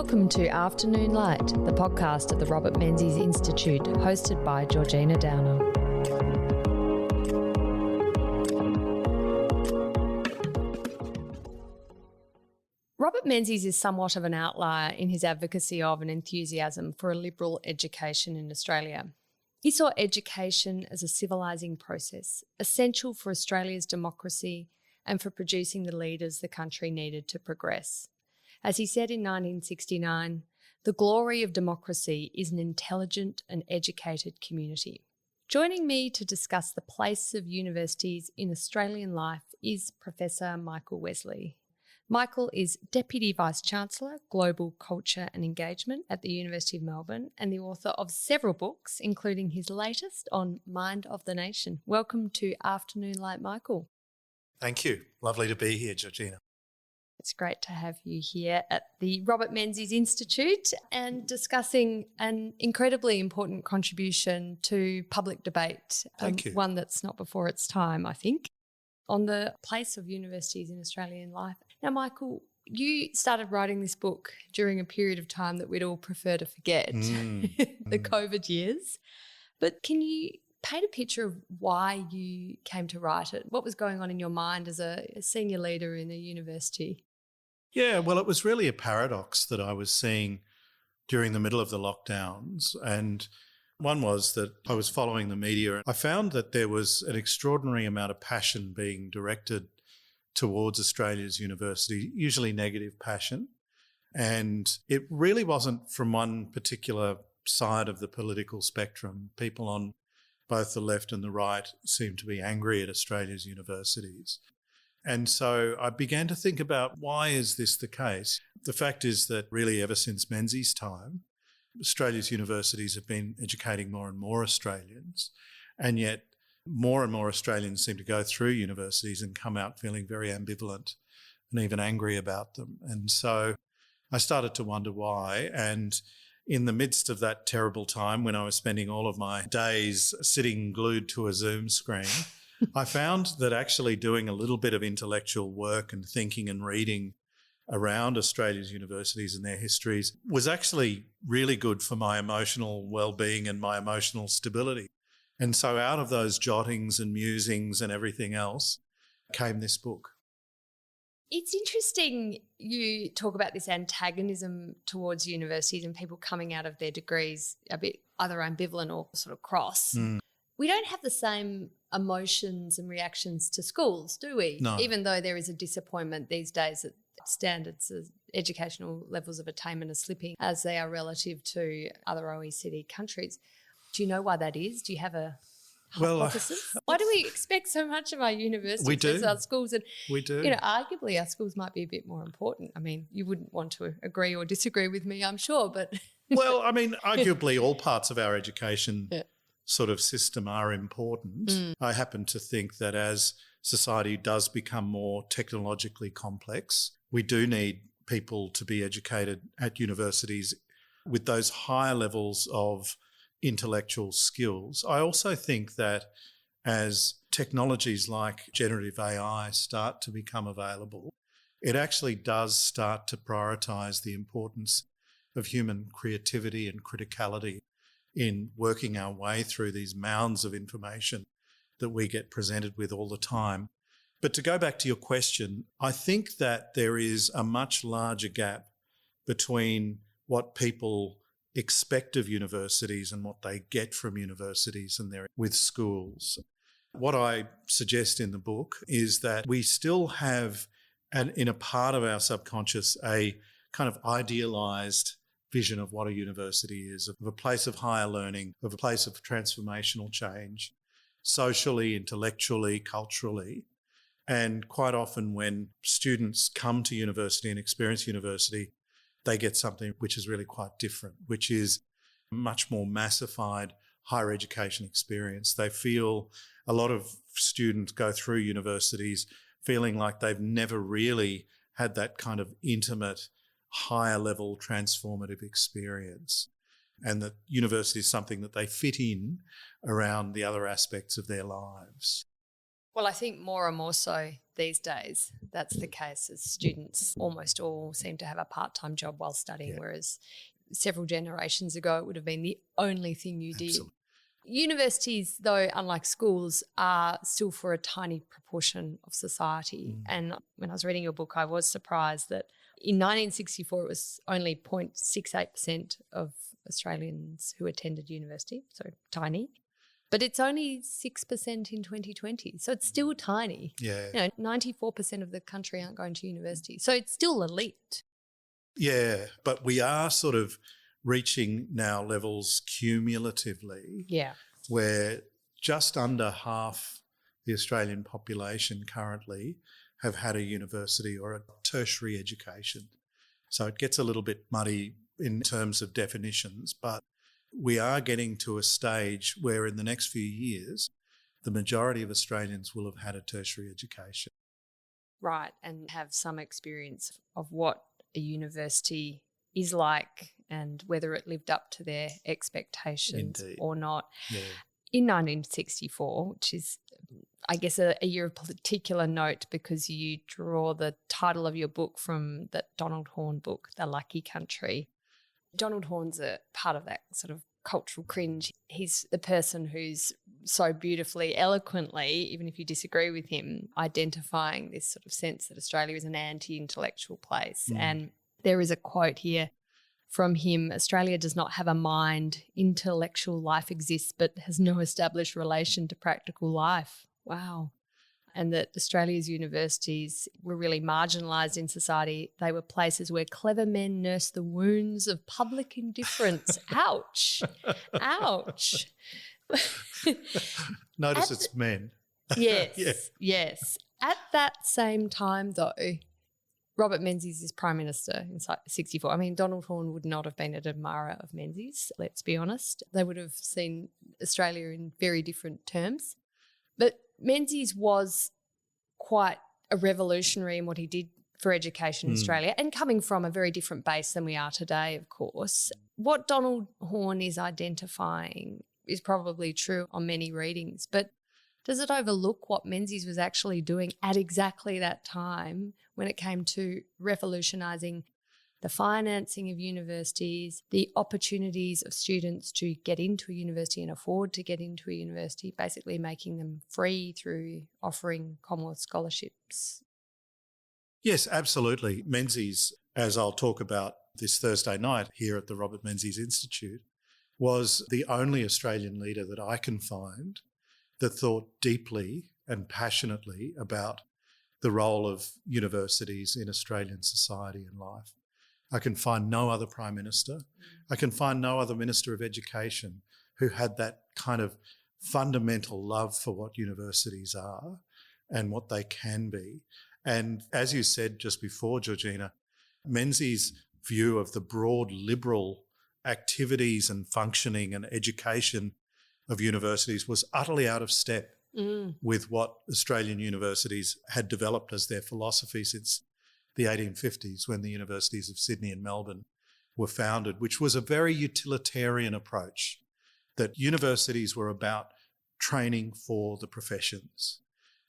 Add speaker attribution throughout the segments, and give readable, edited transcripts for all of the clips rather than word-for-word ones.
Speaker 1: Welcome to Afternoon Light, the podcast at the Robert Menzies Institute, hosted by Georgina Downer. Robert Menzies is somewhat of an outlier in his advocacy of and enthusiasm for a liberal education in Australia. He saw education as a civilising process, essential for Australia's democracy and for producing the leaders the country needed to progress. As he said in 1969, the glory of democracy is an intelligent and educated community. Joining me to discuss the place of universities in Australian life is Professor Michael Wesley. Michael is Deputy Vice-Chancellor, Global Culture and Engagement at the University of Melbourne and the author of several books, including his latest on Mind of the Nation. Welcome to Afternoon Light, Michael.
Speaker 2: Thank you. Lovely to be here, Georgina.
Speaker 1: It's great to have you here at the Robert Menzies Institute and discussing an incredibly important contribution to public debate.
Speaker 2: Thank you.
Speaker 1: One that's not before its time, I think, on the place of universities in Australian life. Now, Michael, you started writing this book during a period of time that we'd all prefer to forget, the COVID years. But can you paint a picture of why you came to write it? What was going on in your mind as a senior leader in a university?
Speaker 2: Yeah, well, it was really a paradox that I was seeing during the middle of the lockdowns. And one was that I was following the media and I found that there was an extraordinary amount of passion being directed towards Australia's university, usually negative passion. And it really wasn't from one particular side of the political spectrum. People on both the left and the right seemed to be angry at Australia's universities. And so I began to think about, why is this the case? The fact is that really ever since Menzies' time, Australia's universities have been educating more and more Australians, and yet more and more Australians seem to go through universities and come out feeling very ambivalent and even angry about them. And so I started to wonder why. And in the midst of that terrible time when I was spending all of my days sitting glued to a Zoom screen, I found that actually doing a little bit of intellectual work and thinking and reading around Australia's universities and their histories was actually really good for my emotional well-being and my emotional stability. And so out of those jottings and musings and everything else came this book.
Speaker 1: It's interesting you talk about this antagonism towards universities and people coming out of their degrees a bit either ambivalent or sort of cross. We don't have the same emotions and reactions to schools, do we?
Speaker 2: No.
Speaker 1: Even though there is a disappointment these days that standards of educational levels of attainment are slipping as they are relative to other OECD countries. Do you know why that is? Do you have a hypothesis? Why do we expect so much of our universities
Speaker 2: We do.
Speaker 1: as our schools? And,
Speaker 2: We do.
Speaker 1: you know, arguably our schools might be a bit more important. I mean, you wouldn't want to agree or disagree with me, I'm sure, but...
Speaker 2: Well, I mean, arguably all parts of our education sort of system are important. I happen to think that as society does become more technologically complex, we do need people to be educated at universities with those higher levels of intellectual skills. I also think that as technologies like generative AI start to become available, it actually does start to prioritise the importance of human creativity and criticality in working our way through these mounds of information that we get presented with all the time. But to go back to your question, I think that there is a much larger gap between what people expect of universities and what they get from universities and their with schools. What I suggest in the book is that we still have, in a part of our subconscious, a kind of idealised vision of what a university is, of a place of higher learning, of a place of transformational change, socially, intellectually, culturally. And quite often when students come to university and experience university, they get something which is really quite different, which is a much more massified higher education experience. They feel, a lot of students go through universities feeling like they've never really had that kind of intimate, higher level transformative experience, and that university is something that they fit in around the other aspects of their lives.
Speaker 1: Well, I think more and more so these days that's the case, as students almost all seem to have a part-time job while studying, whereas several generations ago it would have been the only thing you did.
Speaker 2: Absolutely.
Speaker 1: Universities, though, unlike schools, are still for a tiny proportion of society. And when I was reading your book, I was surprised that in 1964 it was only 0.68% of Australians who attended university, so tiny. But it's only 6% in 2020, so it's still tiny.
Speaker 2: Yeah.
Speaker 1: 94% of the country aren't going to university, so it's still elite.
Speaker 2: Yeah, but we are sort of reaching now levels cumulatively where just under half the Australian population currently have had a university or a tertiary education. So it gets a little bit muddy in terms of definitions, but we are getting to a stage where in the next few years, the majority of Australians will have had a tertiary education.
Speaker 1: Right, and have some experience of what a university is like and whether it lived up to their expectations or not.
Speaker 2: Yeah.
Speaker 1: In 1964, which is, I guess, a year of particular note because you draw the title of your book from that Donald Horne book, The Lucky Country. Donald Horne's a part of that sort of cultural cringe. He's the person who's so beautifully, eloquently, even if you disagree with him, identifying this sort of sense that Australia is an anti-intellectual place. And there is a quote here from him: Australia does not have a mind. Intellectual life exists but has no established relation to practical life. Wow. And that Australia's universities were really marginalised in society. They were places where clever men nursed the wounds of public indifference. Ouch. Ouch.
Speaker 2: Notice it's men.
Speaker 1: Yes, yes. At that same time, though, Robert Menzies is Prime Minister in 64. I mean, Donald Horne would not have been an admirer of Menzies, let's be honest. They would have seen Australia in very different terms. But Menzies was quite a revolutionary in what he did for education in Australia, and coming from a very different base than we are today, of course. What Donald Horne is identifying is probably true on many readings, but does it overlook what Menzies was actually doing at exactly that time when it came to revolutionising the financing of universities, the opportunities of students to get into a university and afford to get into a university, basically making them free through offering Commonwealth scholarships?
Speaker 2: Yes, absolutely. Menzies, as I'll talk about this Thursday night here at the Robert Menzies Institute, was the only Australian leader that I can find that thought deeply and passionately about the role of universities in Australian society and life. I can find no other Prime Minister. I can find no other Minister of Education who had that kind of fundamental love for what universities are and what they can be. And as you said just before, Georgina, Menzies' view of the broad liberal activities and functioning and education of universities was utterly out of step with what Australian universities had developed as their philosophy since the 1850s, when the universities of Sydney and Melbourne were founded, which was a very utilitarian approach, that universities were about training for the professions.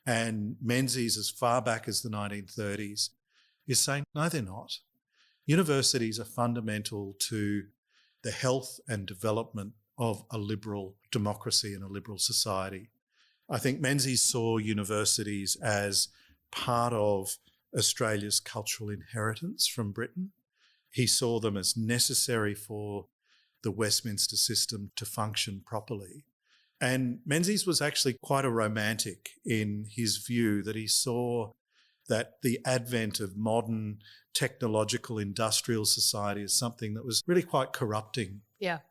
Speaker 2: And Menzies, as far back as the 1930s, is saying, no, they're not. Universities are fundamental to the health and development of a liberal democracy and a liberal society. I think Menzies saw universities as part of Australia's cultural inheritance from Britain. He saw them as necessary for the Westminster system to function properly. And Menzies was actually quite a romantic in his view that he saw that the advent of modern technological industrial society is something that was really quite corrupting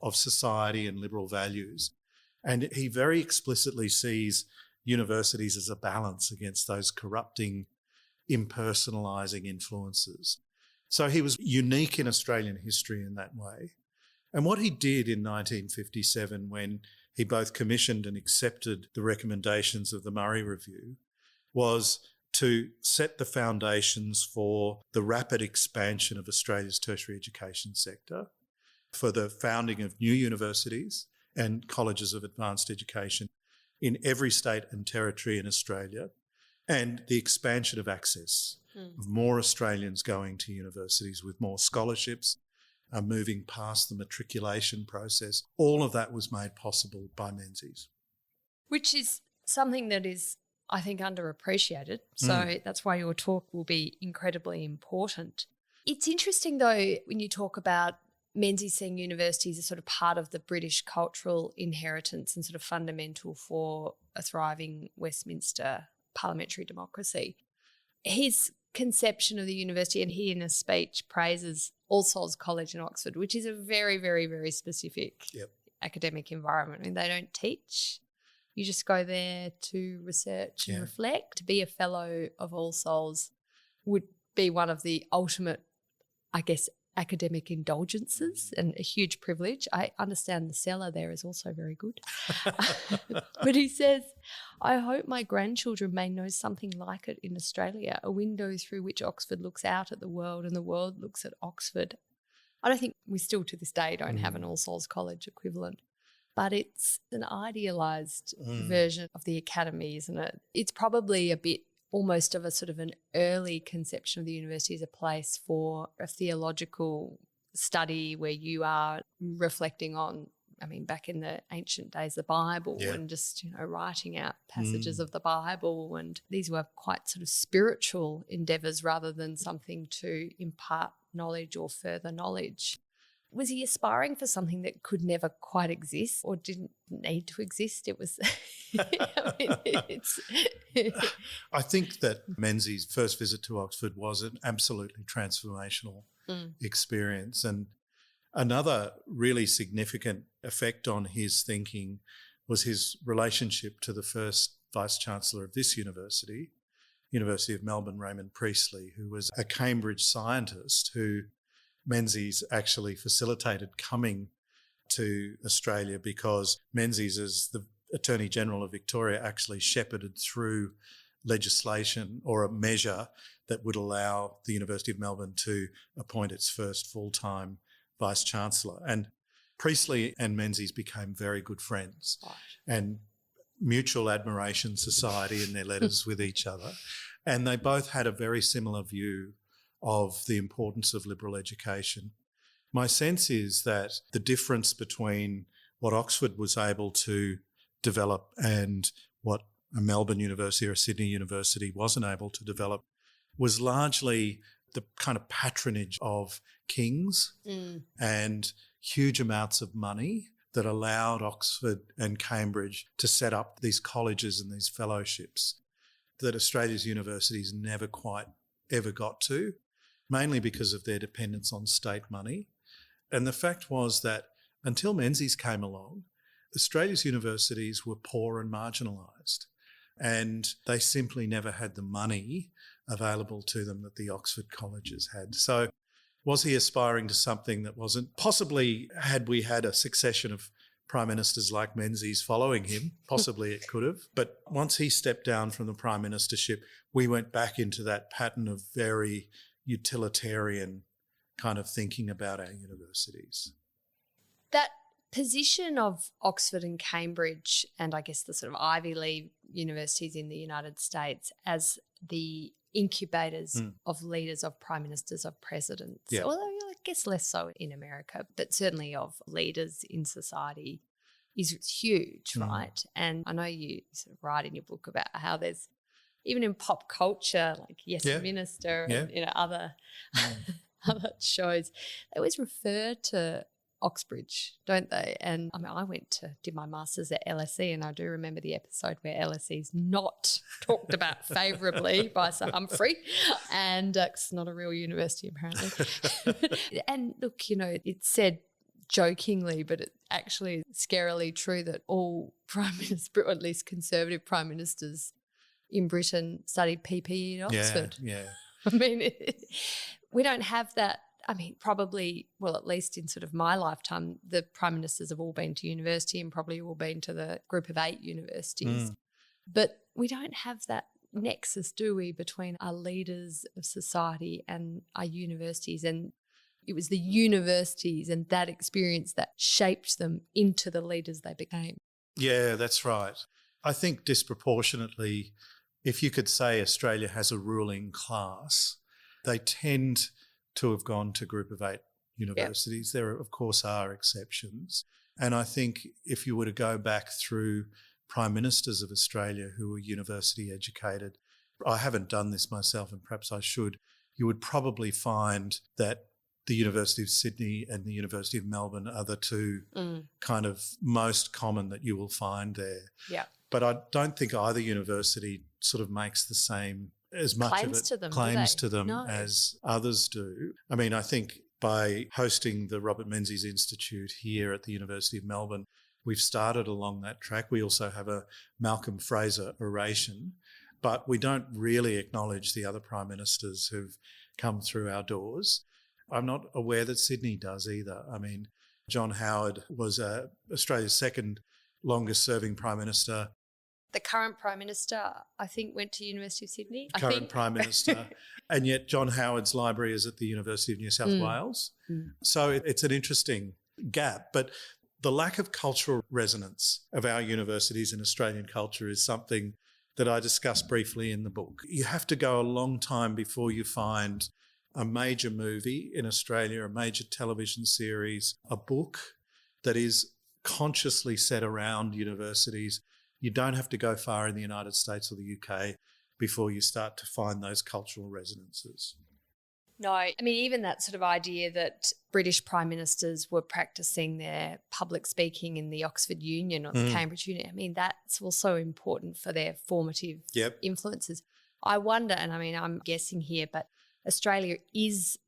Speaker 2: of society and liberal values. And he very explicitly sees universities as a balance against those corrupting, impersonalising influences. So he was unique in Australian history in that way. And what he did in 1957, when he both commissioned and accepted the recommendations of the Murray Review, was to set the foundations for the rapid expansion of Australia's tertiary education sector, for the founding of new universities and colleges of advanced education, in every state and territory in Australia, and the expansion of access of more Australians going to universities with more scholarships, moving past the matriculation process. All of that was made possible by Menzies.
Speaker 1: Which is something that is, I think, underappreciated. So that's why your talk will be incredibly important. It's interesting, though, when you talk about Menzies seeing universities as sort of part of the British cultural inheritance and sort of fundamental for a thriving Westminster parliamentary democracy. His conception of the university, and he in a speech praises All Souls College in Oxford, which is a very, very, very specific academic environment. I mean, they don't teach. You just go there to research and reflect. To be a fellow of All Souls would be one of the ultimate, I guess, academic indulgences and a huge privilege. I understand the cellar there is also very good. But he says, I hope my grandchildren may know something like it in Australia, a window through which Oxford looks out at the world and the world looks at Oxford. I don't think we still to this day don't have an All Souls College equivalent, but it's an idealised version of the academy, isn't it? It's probably a bit almost of a sort of an early conception of the university as a place for a theological study where you are reflecting on, I mean, back in the ancient days, the Bible and just, writing out passages of the Bible. And these were quite sort of spiritual endeavours rather than something to impart knowledge or further knowledge. Was he aspiring for something that could never quite exist or didn't need to exist? It was,
Speaker 2: I think that Menzies' first visit to Oxford was an absolutely transformational experience. And another really significant effect on his thinking was his relationship to the first Vice-Chancellor of this university, University of Melbourne, Raymond Priestley, who was a Cambridge scientist who Menzies actually facilitated coming to Australia because Menzies, as the Attorney General of Victoria, actually shepherded through legislation or a measure that would allow the University of Melbourne to appoint its first full-time Vice-Chancellor. And Priestley and Menzies became very good friends and mutual admiration society in their letters with each other. And they both had a very similar view of the importance of liberal education. My sense is that the difference between what Oxford was able to develop and what a Melbourne University or a Sydney University wasn't able to develop was largely the kind of patronage of kings and huge amounts of money that allowed Oxford and Cambridge to set up these colleges and these fellowships that Australia's universities never quite ever got to, mainly because of their dependence on state money. And the fact was that until Menzies came along, Australia's universities were poor and marginalised, and they simply never had the money available to them that the Oxford colleges had. So was he aspiring to something that wasn't? Possibly, had we had a succession of prime ministers like Menzies following him, possibly it could have. But once he stepped down from the prime ministership, we went back into that pattern of very utilitarian kind of thinking about our universities.
Speaker 1: That position of Oxford and Cambridge and I guess the sort of Ivy League universities in the United States as the incubators of leaders, of prime ministers, of presidents, although I guess less so in America, but certainly of leaders in society is huge, right? And I know you sort of write in your book about how there's, even in pop culture, like Yes Minister and other other shows, they always refer to Oxbridge, don't they? And I mean, I did my master's at LSE, and I do remember the episode where LSE is not talked about favourably by Sir Humphrey, and it's not a real university apparently. And look, it's said jokingly, but it actually is scarily true that all prime ministers, or at least conservative prime ministers in Britain, studied PPE at Oxford.
Speaker 2: Yeah.
Speaker 1: I mean, we don't have that. I mean, probably, well, at least in sort of my lifetime, the prime ministers have all been to university and probably all been to the group of 8 universities. But we don't have that nexus, do we, between our leaders of society and our universities. And it was the universities and that experience that shaped them into the leaders they became.
Speaker 2: Yeah, that's right. I think disproportionately, if you could say Australia has a ruling class, they tend to have gone to Group of 8 universities. Yep. There, of course, are exceptions. And I think if you were to go back through Prime Ministers of Australia who were university educated, I haven't done this myself and perhaps I should, you would probably find that the University of Sydney and the University of Melbourne are the two kind of most common that you will find there.
Speaker 1: Yeah.
Speaker 2: But I don't think either university sort of makes the same as much
Speaker 1: claims
Speaker 2: of it
Speaker 1: to them,
Speaker 2: claims to them
Speaker 1: No.
Speaker 2: as others do. I mean, I think by hosting the Robert Menzies Institute here at the University of Melbourne, we've started along that track. We also have a Malcolm Fraser oration, but we don't really acknowledge the other Prime Ministers who've come through our doors. I'm not aware that Sydney does either. I mean, John Howard was Australia's second longest serving Prime Minister.
Speaker 1: The current Prime Minister, I think, went to University of Sydney.
Speaker 2: Current Prime Minister. And yet John Howard's library is at the University of New South Wales. So it's an interesting gap. But the lack of cultural resonance of our universities in Australian culture is something that I discuss briefly in the book. You have to go a long time before you find a major movie in Australia, a major television series, a book that is consciously set around universities. You don't have to go far in the United States or the UK before you start to find those cultural resonances.
Speaker 1: No, I mean, even that sort of idea that British Prime Ministers were practising their public speaking in the Oxford Union or the Cambridge Union, I mean, that's also important for their formative influences. I wonder, and I mean, I'm guessing here, but Australia is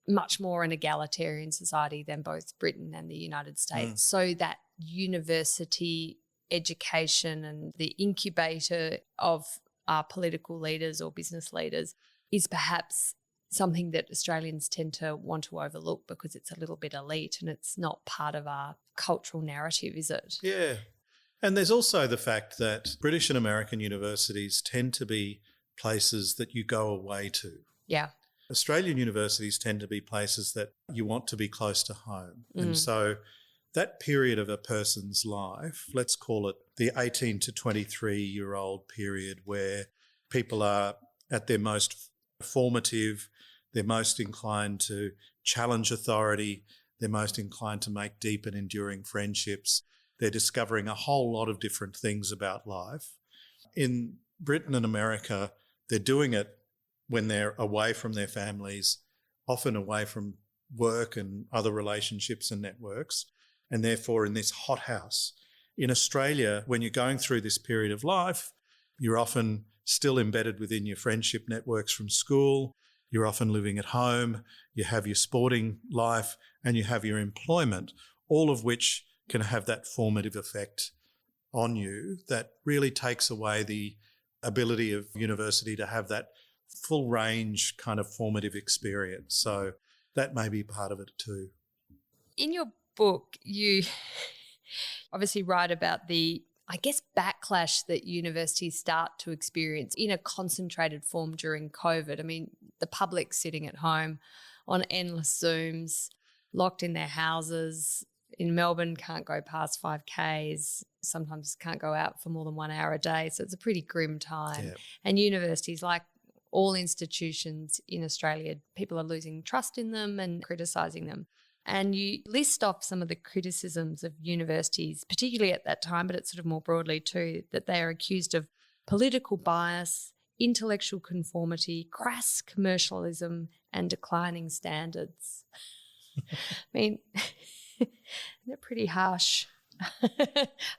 Speaker 1: much more an egalitarian society than both Britain and the United States. So that university education and the incubator of our political leaders or business leaders is perhaps something that Australians tend to want to overlook because it's a little bit elite and it's not part of our cultural narrative, is it?
Speaker 2: Yeah. And there's also the fact that British and American universities tend to be places that you go away to.
Speaker 1: Yeah.
Speaker 2: Australian universities tend to be places that you want to be close to home. And so that period of a person's life, let's call it the 18 to 23-year-old period where people are at their most formative, they're most inclined to challenge authority, they're most inclined to make deep and enduring friendships, they're discovering a whole lot of different things about life. In Britain and America, they're doing it when they're away from their families, often away from work and other relationships and networks, and therefore in this hothouse. In Australia, when you're going through this period of life, you're often still embedded within your friendship networks from school, you're often living at home, you have your sporting life and you have your employment, all of which can have that formative effect on you that really takes away the ability of university to have that full range kind of formative experience. So that may be part of it too.
Speaker 1: In your book, you obviously write about the, I guess, backlash that universities start to experience in a concentrated form during COVID. I mean, the public sitting at home on endless Zooms, locked in their houses. In Melbourne, can't go past 5Ks, sometimes can't go out for more than 1 hour a day. So it's a pretty grim time.
Speaker 2: Yeah.
Speaker 1: And universities, like all institutions in Australia, people are losing trust in them and criticising them. And you list off some of the criticisms of universities, particularly at that time, but it's sort of more broadly too, that they are accused of political bias, intellectual conformity, crass commercialism, and declining standards. I mean, they're pretty harsh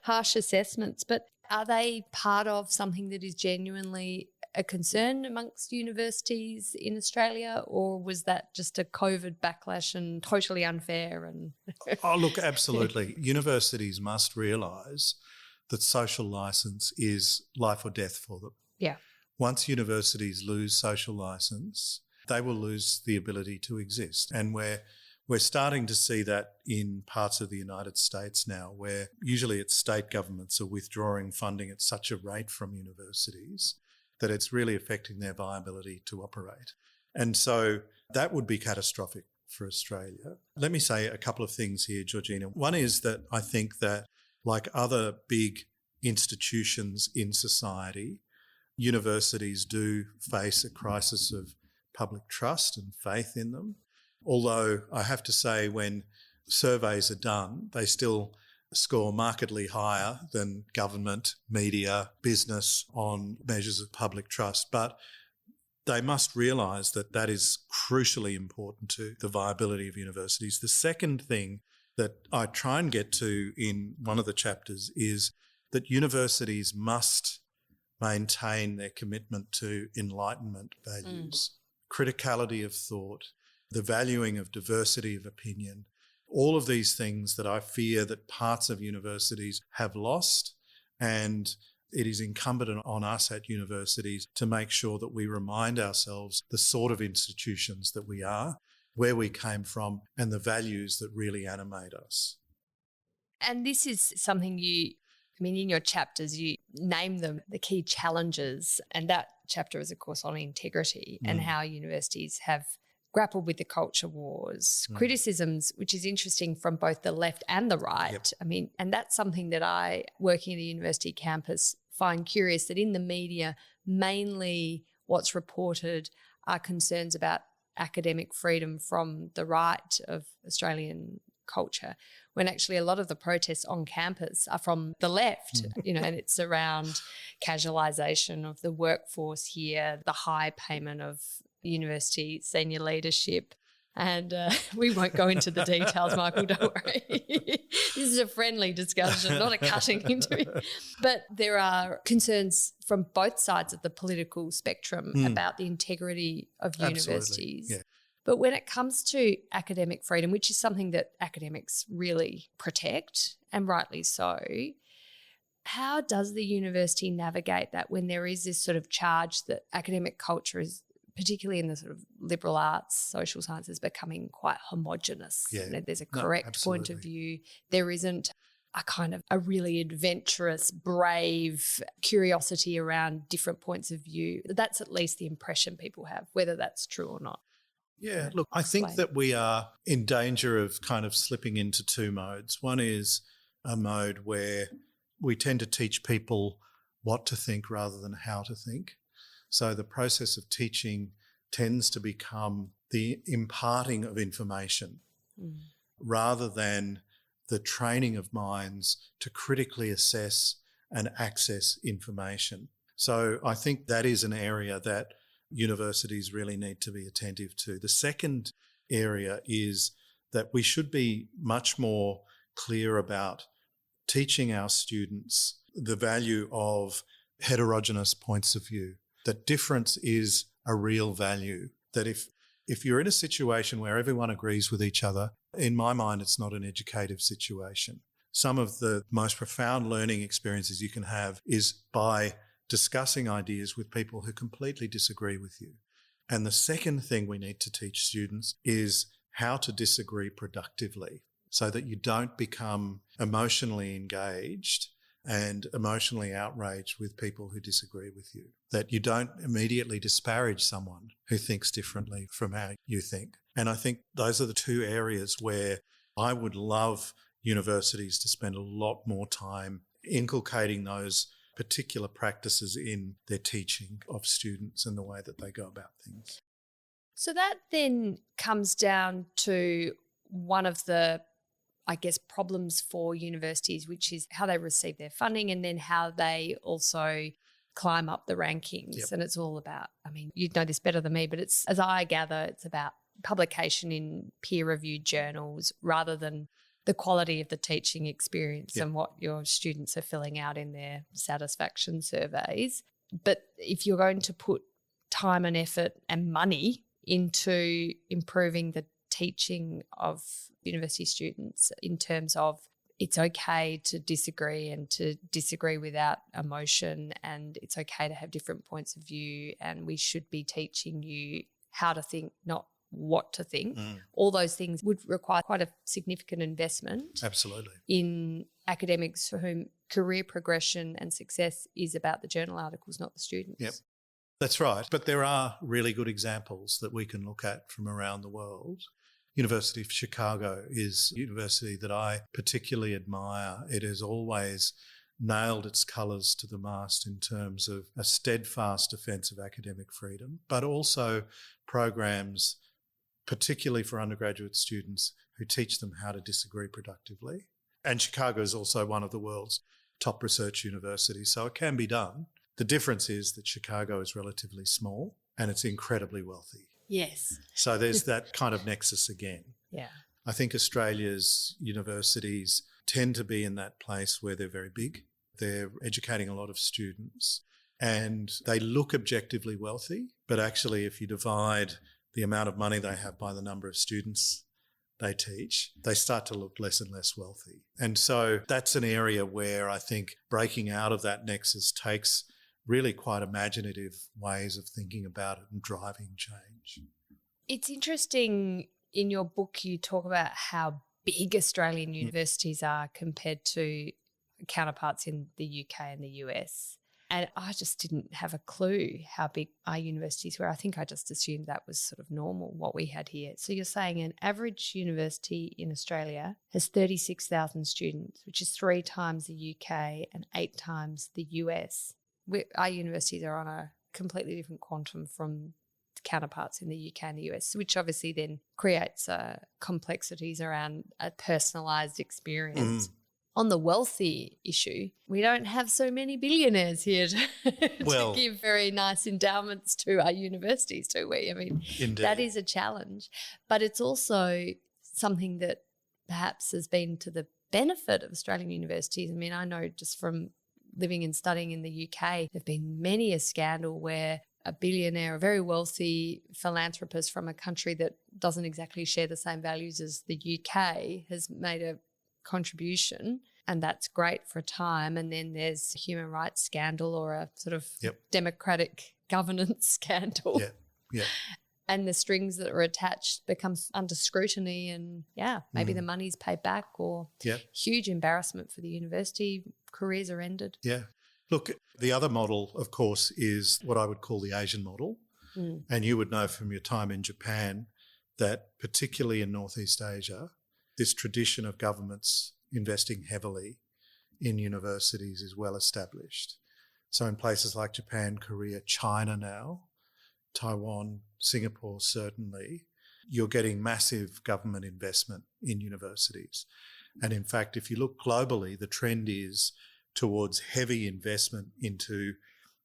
Speaker 1: assessments, but are they part of something that is genuinely a concern amongst universities in Australia, or was that just a COVID backlash and totally unfair? And
Speaker 2: Oh, look, absolutely. Universities must realise that social licence is life or death for them.
Speaker 1: Yeah.
Speaker 2: Once universities lose social licence, they will lose the ability to exist. And we're starting to see that in parts of the United States now, where usually it's state governments are withdrawing funding at such a rate from universities that it's really affecting their viability to operate. And so that would be catastrophic for Australia. Let me say a couple of things here, Georgina. One is that I think that, like other big institutions in society, universities do face a crisis of public trust and faith in them. Although I have to say, when surveys are done, they still score markedly higher than government, media, business on measures of public trust. But they must realise that that is crucially important to the viability of universities. The second thing that I try and get to in one of the chapters is that universities must maintain their commitment to Enlightenment values, criticality of thought, the valuing of diversity of opinion, all of these things that I fear that parts of universities have lost, and it is incumbent on us at universities to make sure that we remind ourselves the sort of institutions that we are, where we came from, and the values that really animate us.
Speaker 1: And this is something in your chapters, you name them the key challenges, and that chapter is, of course, on integrity and how universities have grappled with the culture wars, criticisms, which is interesting from both the left and the right.
Speaker 2: Yep.
Speaker 1: And that's something that I, working in a university campus, find curious, that in the media, mainly what's reported are concerns about academic freedom from the right of Australian culture, when actually a lot of the protests on campus are from the left, and it's around casualisation of the workforce here, the high payment of university senior leadership. And we won't go into the details, Michael, don't worry. This is a friendly discussion, not a cutting interview. But there are concerns from both sides of the political spectrum about the integrity of universities.
Speaker 2: Yeah.
Speaker 1: But when it comes to academic freedom, which is something that academics really protect, and rightly so, how does the university navigate that when there is this sort of charge that academic culture is, particularly in the sort of liberal arts, social sciences, becoming quite homogenous?
Speaker 2: Yeah.
Speaker 1: There's a correct point of view. There isn't a kind of a really adventurous, brave curiosity around different points of view. That's at least the impression people have, whether that's true or not.
Speaker 2: Yeah, look, I think that we are in danger of kind of slipping into two modes. One is a mode where we tend to teach people what to think rather than how to think. So the process of teaching tends to become the imparting of information rather than the training of minds to critically assess and access information. So I think that is an area that universities really need to be attentive to. The second area is that we should be much more clear about teaching our students the value of heterogeneous points of view, that difference is a real value, that if you're in a situation where everyone agrees with each other, in my mind, it's not an educative situation. Some of the most profound learning experiences you can have is by discussing ideas with people who completely disagree with you. And the second thing we need to teach students is how to disagree productively so that you don't become emotionally engaged and emotionally outraged with people who disagree with you, that you don't immediately disparage someone who thinks differently from how you think. And I think those are the two areas where I would love universities to spend a lot more time inculcating those particular practices in their teaching of students and the way that they go about things.
Speaker 1: So that then comes down to one of the, I guess, problems for universities, which is how they receive their funding and then how they also climb up the rankings.
Speaker 2: Yep.
Speaker 1: And it's all about, you'd know this better than me, but it's, as I gather, it's about publication in peer-reviewed journals rather than the quality of the teaching experience and what your students are filling out in their satisfaction surveys. But if you're going to put time and effort and money into improving the teaching of university students in terms of it's okay to disagree and to disagree without emotion, and it's okay to have different points of view, and we should be teaching you how to think, not what to think. All those things would require quite a significant investment.
Speaker 2: Absolutely.
Speaker 1: In academics for whom career progression and success is about the journal articles, not the students.
Speaker 2: Yep. That's right. But there are really good examples that we can look at from around the world. University of Chicago is a university that I particularly admire. It has always nailed its colours to the mast in terms of a steadfast defence of academic freedom, but also programs, particularly for undergraduate students, who teach them how to disagree productively. And Chicago is also one of the world's top research universities, so it can be done. The difference is that Chicago is relatively small and it's incredibly wealthy.
Speaker 1: Yes.
Speaker 2: So there's that kind of nexus again.
Speaker 1: Yeah.
Speaker 2: I think Australia's universities tend to be in that place where they're very big. They're educating a lot of students and they look objectively wealthy, but actually if you divide the amount of money they have by the number of students they teach, they start to look less and less wealthy. And so that's an area where I think breaking out of that nexus takes really quite imaginative ways of thinking about it and driving change.
Speaker 1: It's interesting, in your book you talk about how big Australian universities are compared to counterparts in the UK and the US. And I just didn't have a clue how big our universities were. I think I just assumed that was sort of normal, what we had here. So you're saying an average university in Australia has 36,000 students, which is 3 times the UK and 8 times the US. Our universities are on a completely different quantum from counterparts in the UK and the US, which obviously then creates complexities around a personalised experience. On the wealthy issue, we don't have so many billionaires here to give very nice endowments to our universities, do we? I mean,
Speaker 2: indeed.
Speaker 1: That is a challenge. But it's also something that perhaps has been to the benefit of Australian universities. I mean, I know just from living and studying in the UK, there have been many a scandal where a billionaire, a very wealthy philanthropist from a country that doesn't exactly share the same values as the UK has made a contribution, and that's great for a time, and then there's a human rights scandal or a sort of democratic governance scandal. And the strings that are attached becomes under scrutiny and maybe the money's paid back or huge embarrassment for the university, careers are ended.
Speaker 2: Look, the other model, of course, is what I would call the Asian model. And you would know from your time in Japan that particularly in Northeast Asia, this tradition of governments investing heavily in universities is well established. So in places like Japan, Korea, China now, Taiwan, Singapore certainly, you're getting massive government investment in universities. And in fact, if you look globally, the trend is towards heavy investment into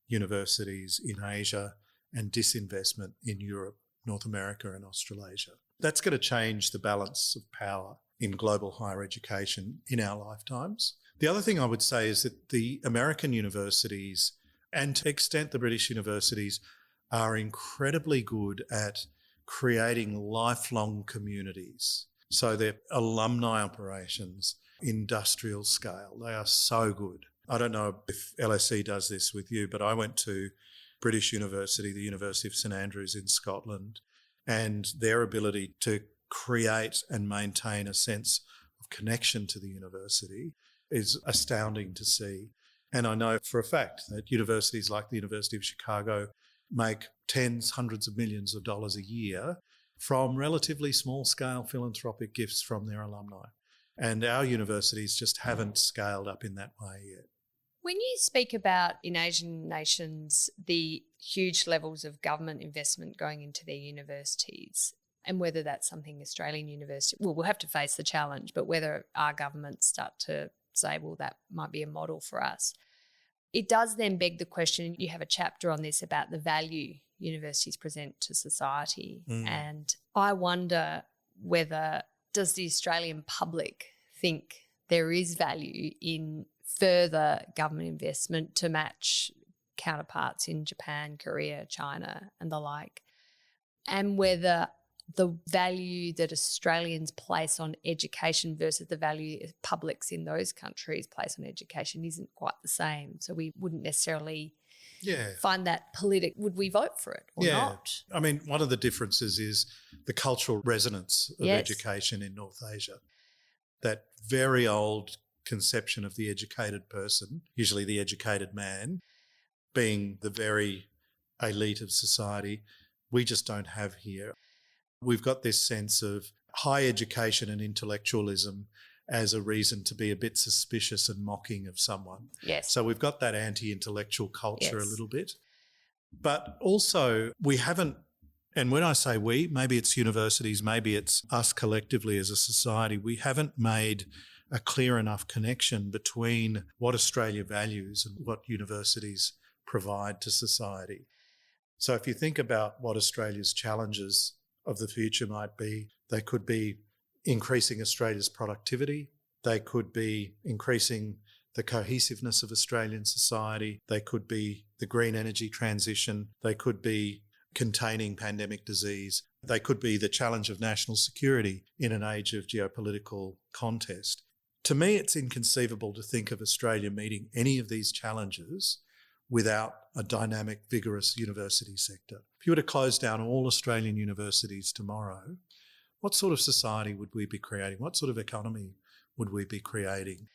Speaker 2: universities in Asia and disinvestment in Europe, North America and Australasia. That's going to change the balance of power in global higher education in our lifetimes. The other thing I would say is that the American universities, and to an extent the British universities, are incredibly good at creating lifelong communities. So their alumni operations, industrial scale, they are so good. I don't know if LSE does this with you, but I went to British University, the University of St Andrews in Scotland, and their ability to create and maintain a sense of connection to the university is astounding to see. And I know for a fact that universities like the University of Chicago make tens, hundreds of millions of dollars a year from relatively small-scale philanthropic gifts from their alumni. And our universities just haven't scaled up in that way yet.
Speaker 1: When you speak about in Asian nations the huge levels of government investment going into their universities, and whether that's something Australian university, well, we'll have to face the challenge, but whether our governments start to say, well, that might be a model for us, it does then beg the question, you have a chapter on this about the value universities present to society. And I wonder whether, does the Australian public think there is value in further government investment to match counterparts in Japan, Korea, China and the like, and whether the value that Australians place on education versus the value publics in those countries place on education isn't quite the same. So we wouldn't necessarily find that political. Would we vote for it or not?
Speaker 2: I mean, one of the differences is the cultural resonance of education in North Asia. That very old conception of the educated person, usually the educated man, being the very elite of society, we just don't have here. We've got this sense of high education and intellectualism as a reason to be a bit suspicious and mocking of someone.
Speaker 1: Yes.
Speaker 2: So we've got that anti-intellectual culture
Speaker 1: Yes.
Speaker 2: a little bit. But also we haven't, and when I say we, maybe it's universities, maybe it's us collectively as a society, we haven't made a clear enough connection between what Australia values and what universities provide to society. So if you think about what Australia's challenges of the future might be, they could be increasing Australia's productivity, they could be increasing the cohesiveness of Australian society, they could be the green energy transition, they could be containing pandemic disease, they could be the challenge of national security in an age of geopolitical contest. To me, it's inconceivable to think of Australia meeting any of these challenges without a dynamic, vigorous university sector. If you were to close down all Australian universities tomorrow, what sort of society would we be creating? What sort of economy would we be creating?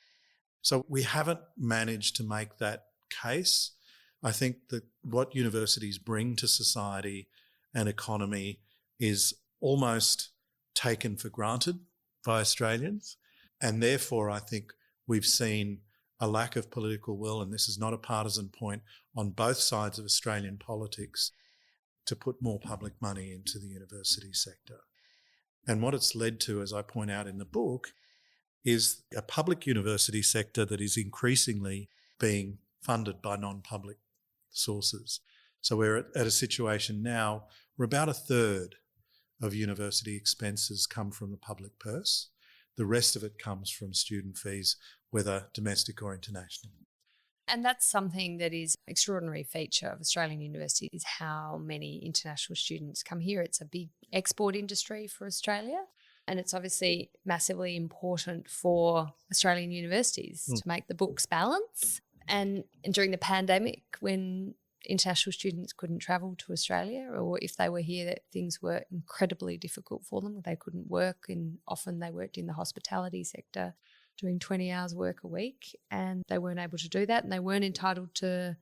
Speaker 2: So we haven't managed to make that case. I think that what universities bring to society and economy is almost taken for granted by Australians. And therefore, I think we've seen a lack of political will, and this is not a partisan point, on both sides of Australian politics to put more public money into the university sector. And what it's led to, as I point out in the book, is a public university sector that is increasingly being funded by non-public sources. So we're at a situation now where about a third of university expenses come from the public purse. The rest of it comes from student fees, whether domestic or international.
Speaker 1: And that's something that is an extraordinary feature of Australian universities, is how many international students come here. It's a big export industry for Australia, and it's obviously massively important for Australian universities to make the books balance. And during the pandemic, when international students couldn't travel to Australia, or if they were here, that things were incredibly difficult for them. They couldn't work, and often they worked in the hospitality sector doing 20 hours work a week, and they weren't able to do that, and they weren't entitled to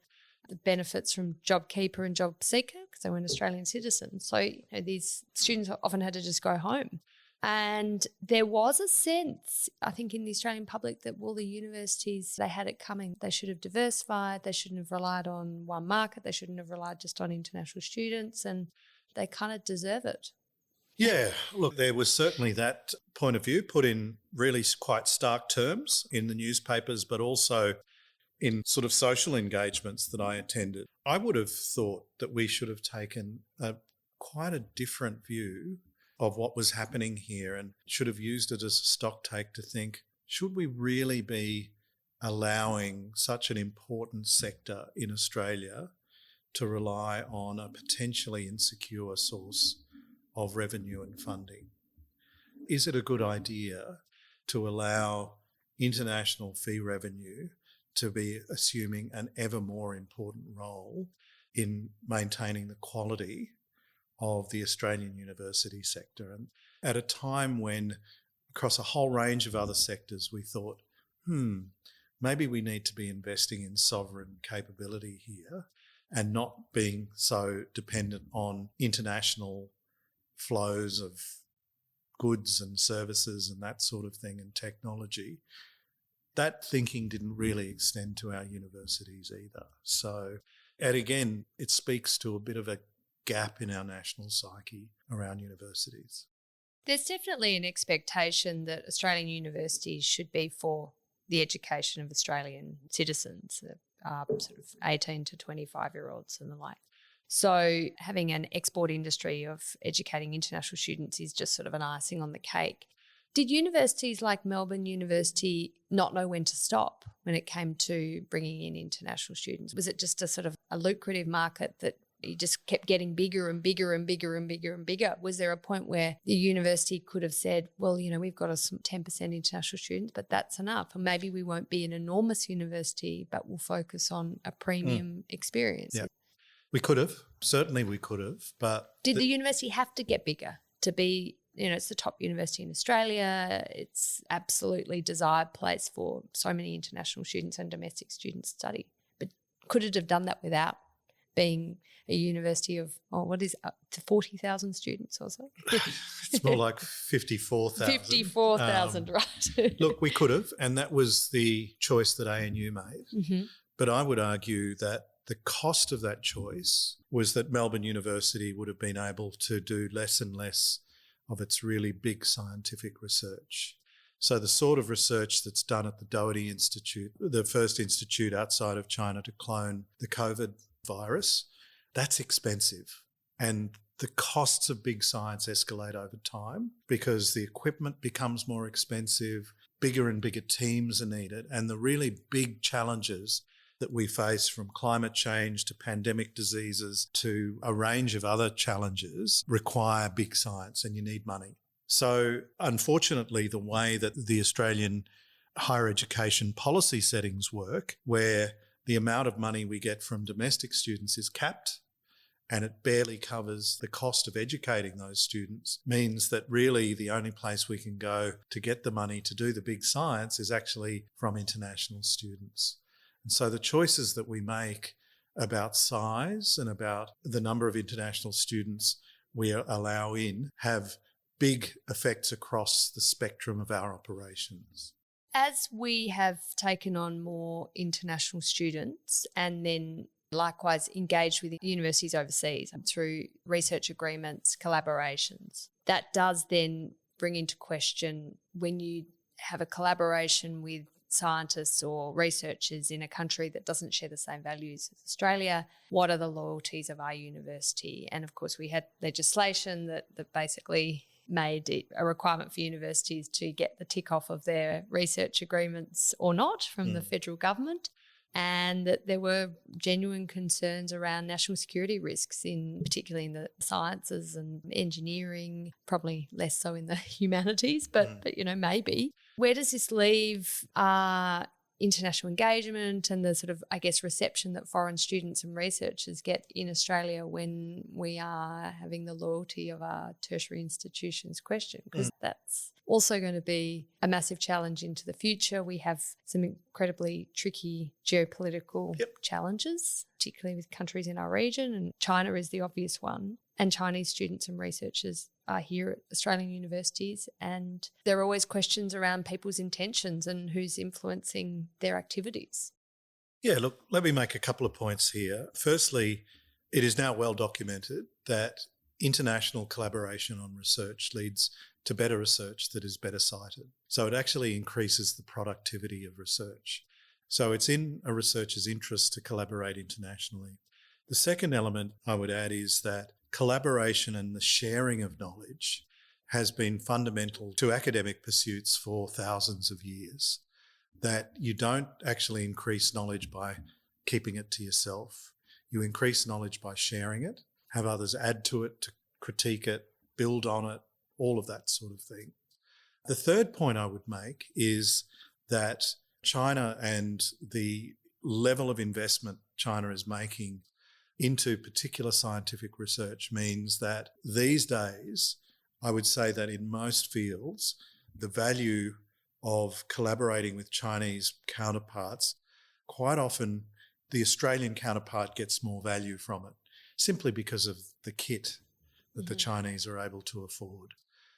Speaker 1: the benefits from JobKeeper and JobSeeker because they weren't Australian citizens. So these students often had to just go home. And there was a sense, I think, in the Australian public that, well, the universities, they had it coming. They should have diversified. They shouldn't have relied on one market. They shouldn't have relied just on international students, and they kind of deserve it.
Speaker 2: Yeah, look, there was certainly that point of view put in really quite stark terms in the newspapers, but also in sort of social engagements that I attended. I would have thought that we should have taken quite a different view of what was happening here and should have used it as a stock take to think, should we really be allowing such an important sector in Australia to rely on a potentially insecure source of revenue and funding? Is it a good idea to allow international fee revenue to be assuming an ever more important role in maintaining the quality of the Australian university sector? And at a time when across a whole range of other sectors we thought, maybe we need to be investing in sovereign capability here and not being so dependent on international flows of goods and services and that sort of thing and technology. That thinking didn't really extend to our universities either. So, and again, it speaks to a bit of a gap in our national psyche around universities.
Speaker 1: There's definitely an expectation that Australian universities should be for the education of Australian citizens, sort of 18 to 25-year-olds and the like. So having an export industry of educating international students is just sort of an icing on the cake. Did universities like Melbourne University not know when to stop when it came to bringing in international students? Was it just a sort of a lucrative market that you just kept getting bigger and bigger and bigger and bigger and bigger? Was there a point where the university could have said, well, we've got 10% international students, but that's enough. And maybe we won't be an enormous university, but we'll focus on a premium experience.
Speaker 2: Yeah. We could have. Certainly we could have. But
Speaker 1: did the university have to get bigger to be, it's the top university in Australia. It's absolutely desired place for so many international students and domestic students to study. But could it have done that without being a university of, what is up to 40,000 students or so?
Speaker 2: It's more like 54,000.
Speaker 1: 54,000, right.
Speaker 2: Look, we could have, and that was the choice that ANU made.
Speaker 1: Mm-hmm.
Speaker 2: But I would argue that the cost of that choice was that Melbourne University would have been able to do less and less of its really big scientific research. So the sort of research that's done at the Doherty Institute, the first institute outside of China to clone the COVID virus, that's expensive. And the costs of big science escalate over time because the equipment becomes more expensive, bigger and bigger teams are needed, and the really big challenges that we face, from climate change to pandemic diseases to a range of other challenges, require big science, and you need money. So unfortunately, the way that the Australian higher education policy settings work, where the amount of money we get from domestic students is capped and it barely covers the cost of educating those students, means that really the only place we can go to get the money to do the big science is actually from international students. And so the choices that we make about size and about the number of international students we allow in have big effects across the spectrum of our operations.
Speaker 1: As we have taken on more international students and then likewise engaged with universities overseas through research agreements, collaborations, that does then bring into question, when you have a collaboration with scientists or researchers in a country that doesn't share the same values as Australia, what are the loyalties of our university? And of course, we had legislation that basically made it a requirement for universities to get the tick off of their research agreements or not from the federal government, and that there were genuine concerns around national security risks, particularly in the sciences and engineering, probably less so in the humanities, but maybe. Where does this leave international engagement and the sort of, reception that foreign students and researchers get in Australia when we are having the loyalty of our tertiary institutions questioned? Because that's also going to be a massive challenge into the future. We have some incredibly tricky geopolitical challenges, particularly with countries in our region, and China is the obvious one. And Chinese students and researchers are here at Australian universities, and there are always questions around people's intentions and who's influencing their activities.
Speaker 2: Yeah, look, let me make a couple of points here. Firstly, it is now well documented that international collaboration on research leads to better research that is better cited. So it actually increases the productivity of research. So it's in a researcher's interest to collaborate internationally. The second element I would add is that collaboration and the sharing of knowledge has been fundamental to academic pursuits for thousands of years, that you don't actually increase knowledge by keeping it to yourself. You increase knowledge by sharing it, have others add to it, to critique it, build on it, all of that sort of thing. The third point I would make is that China and the level of investment China is making into particular scientific research means that these days, I would say that in most fields, the value of collaborating with Chinese counterparts, quite often the Australian counterpart gets more value from it, simply because of the kit that the Chinese are able to afford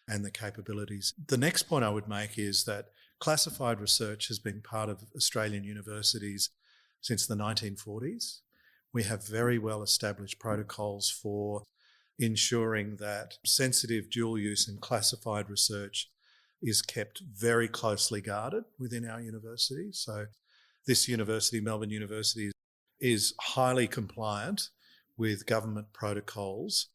Speaker 2: and the capabilities. The next point I would make is that classified research has been part of Australian universities since the 1940s. We have very well established protocols for ensuring that sensitive dual use and classified research is kept very closely guarded within our university. So this university, Melbourne University, is highly compliant with government protocols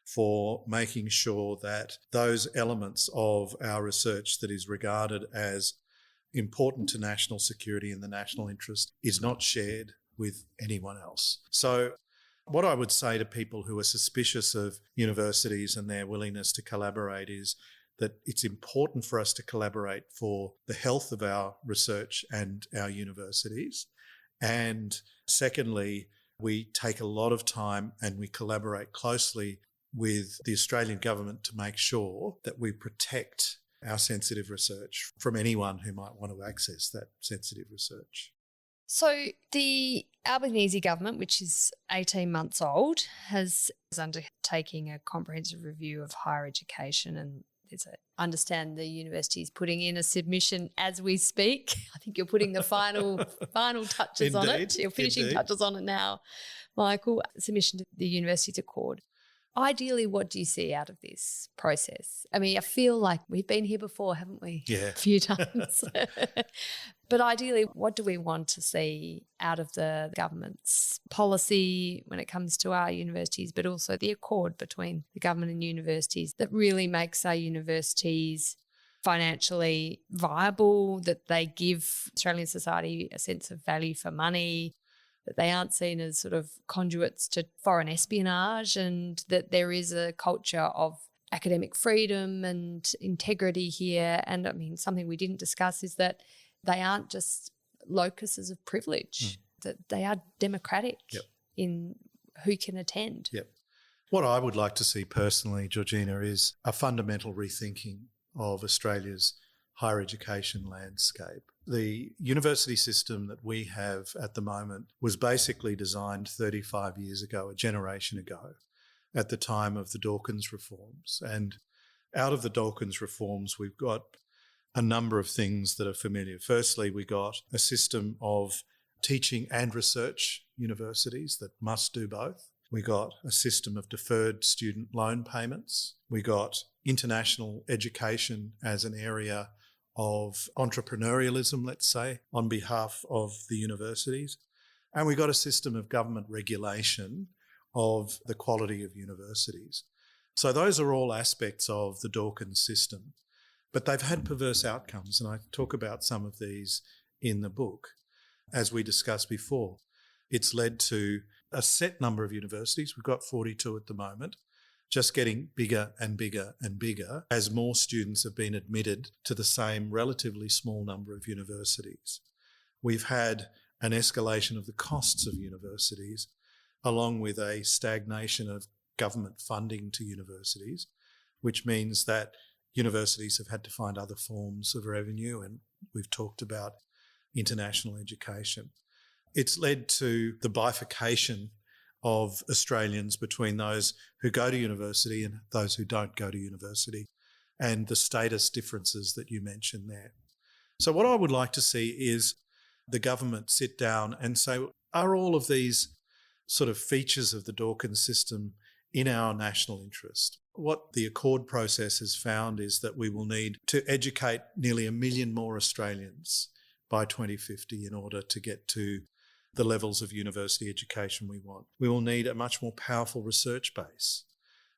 Speaker 2: for making sure that those elements of our research that is regarded as important to national security and the national interest is not shared with anyone else. So what I would say to people who are suspicious of universities and their willingness to collaborate is that it's important for us to collaborate for the health of our research and our universities. And secondly, we take a lot of time and we collaborate closely with the Australian government to make sure that we protect our sensitive research from anyone who might want to access that sensitive research.
Speaker 1: So the Albanese government, which is 18 months old, is undertaking a comprehensive review of higher education, and I understand the university is putting in a submission as we speak. I think you're putting the final touches on it. You're finishing touches on it now, Michael. Submission to the university's accord. Ideally, what do you see out of this process? I mean, I feel like we've been here before, haven't we?
Speaker 2: Yeah.
Speaker 1: A few times. But ideally, what do we want to see out of the government's policy when it comes to our universities, but also the accord between the government and universities that really makes our universities financially viable, that they give Australian society a sense of value for money, that they aren't seen as sort of conduits to foreign espionage, and that there is a culture of academic freedom and integrity here. And I mean, something we didn't discuss is that they aren't just locuses of privilege, that they are democratic in who can attend.
Speaker 2: Yep. What I would like to see personally, Georgina, is a fundamental rethinking of Australia's higher education landscape. The university system that we have at the moment was basically designed 35 years ago, a generation ago, at the time of the Dawkins reforms. And out of the Dawkins reforms, we've got a number of things that are familiar. Firstly, we got a system of teaching and research universities that must do both. We got a system of deferred student loan payments. We got international education as an area of entrepreneurialism, let's say, on behalf of the universities. And we got a system of government regulation of the quality of universities. So those are all aspects of the Dawkins system. But they've had perverse outcomes, and I talk about some of these in the book. As we discussed before, it's led to a set number of universities. We've got 42 at the moment, just getting bigger and bigger and bigger as more students have been admitted to the same relatively small number of universities. We've had an escalation of the costs of universities, along with a stagnation of government funding to universities, which means that universities have had to find other forms of revenue, and we've talked about international education. It's led to the bifurcation of Australians between those who go to university and those who don't go to university, and the status differences that you mentioned there. So what I would like to see is the government sit down and say, are all of these sort of features of the Dawkins system in our national interest? What the accord process has found is that we will need to educate nearly 1 million more Australians by 2050 in order to get to the levels of university education we want. We will need a much more powerful research base,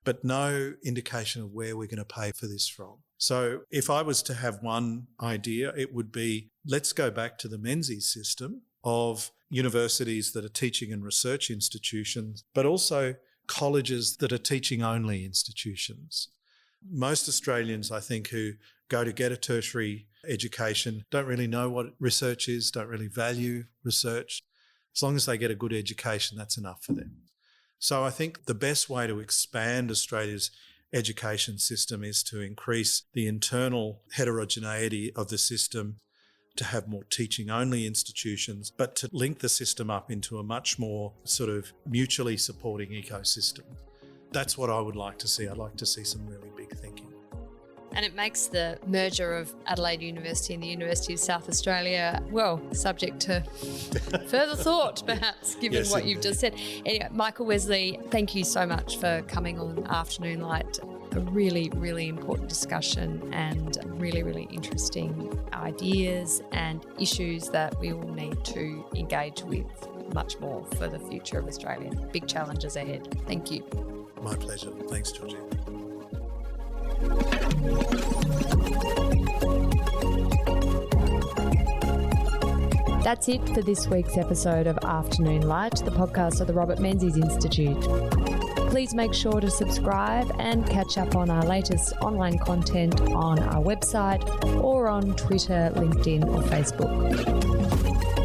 Speaker 2: but no indication of where we're going to pay for this from. So if I was to have one idea, it would be, let's go back to the Menzies system of universities that are teaching and research institutions, but also colleges that are teaching-only institutions. Most Australians, I think, who go to get a tertiary education don't really know what research is, don't really value research. As long as they get a good education, that's enough for them. So I think the best way to expand Australia's education system is to increase the internal heterogeneity of the system, to have more teaching-only institutions, but to link the system up into a much more sort of mutually supporting ecosystem. That's what I would like to see. I'd like to see some really big thinking.
Speaker 1: And it makes the merger of Adelaide University and the University of South Australia, well, subject to further thought, perhaps, given what you've just said. Anyway, Michael Wesley, thank you so much for coming on Afternoon Light. A really, really important discussion and really, really interesting ideas and issues that we will need to engage with much more for the future of Australia. Big challenges ahead. Thank you.
Speaker 2: My pleasure. Thanks, Georgie.
Speaker 1: That's it for this week's episode of Afternoon Light, the podcast of the Robert Menzies Institute. Please make sure to subscribe and catch up on our latest online content on our website or on Twitter, LinkedIn or Facebook.